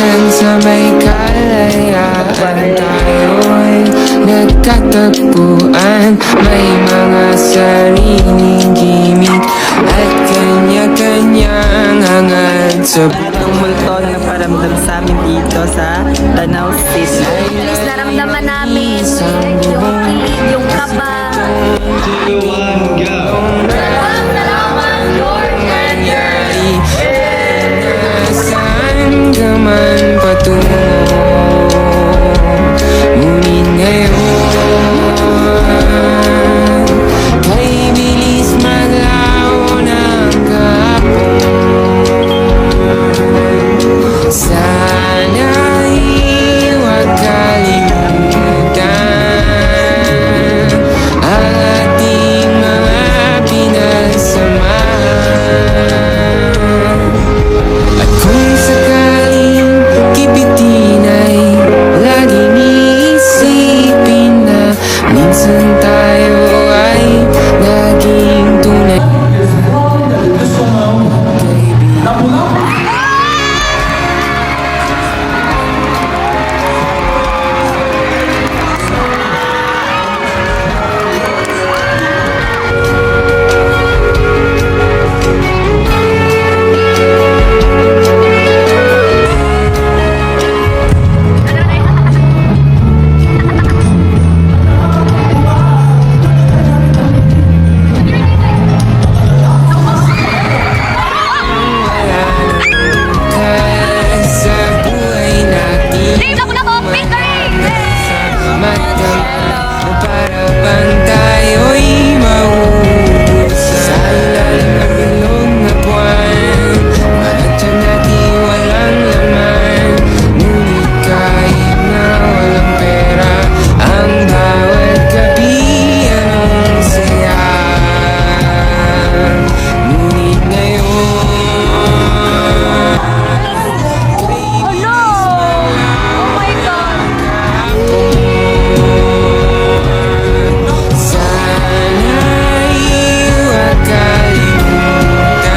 minsan sa may kalayaan tayo'y nagkatagpuan. May mga sariling gimmick at kanya-kanyang hangad sa Ang multo na nagparamdam sa amin dito sa Danau City. Please naramdaman namin yung kilig, yung kaba. Salamat, Lord. saan ka man patungo. Ngunit ngayon kay bilis maglaho ng kahapon. Sana'y huwag kalimutan ang ating mga pinagsamahan. At kung sakaling kipitin ay laging iisipin na minsan tayo ay naging tunay. Sa buhay natin Dito ko na ko, victory! magdamag na para bang tayo'y mauubos sa ilalim ng bilog na buwan. At yan natin walang laman, ngunit kahit na walang pera, ang bawat gabi anong saya. Ngunit ngayon Oh no! Oh my God! sana'y huwag kalimutan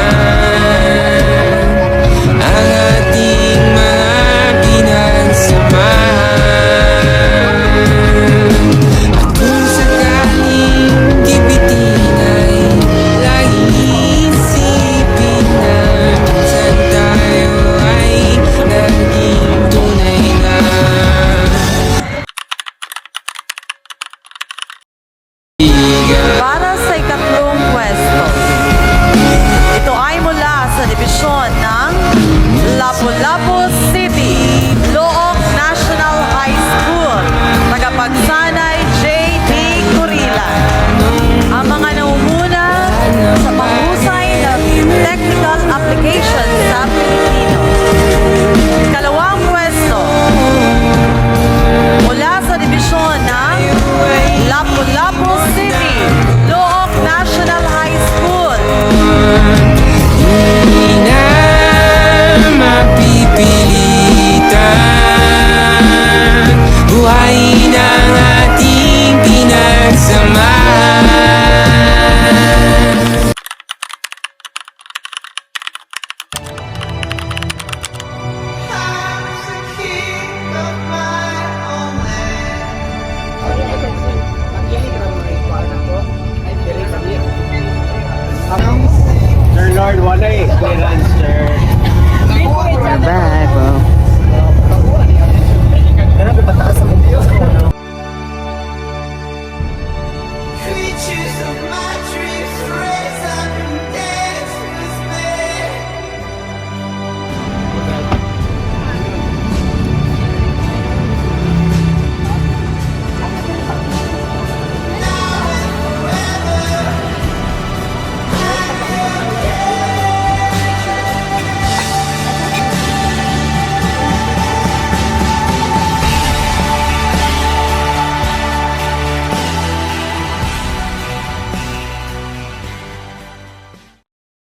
ang ating mga pinagsamahan. At kung sakaling kipitin ay laging isipin na minsan tayo ay naging tunay na. Para sa ikatlong pwesto, ito ay mula sa dibisyon ng Lapu-Lapu City, Looc National High School, tagapagsanay J.D. Curila. Ang mga naumuna sa mahusay na technical application sa Pilipino. Ikalawang pwesto, mula sa dibisyon ng Lapu-Lapu City, Looc National High School. Hindi na mapipilitan buhayin ang ating pinagsamahan. Sir Lord, wala eh. Clearance, sir. Bye-bye.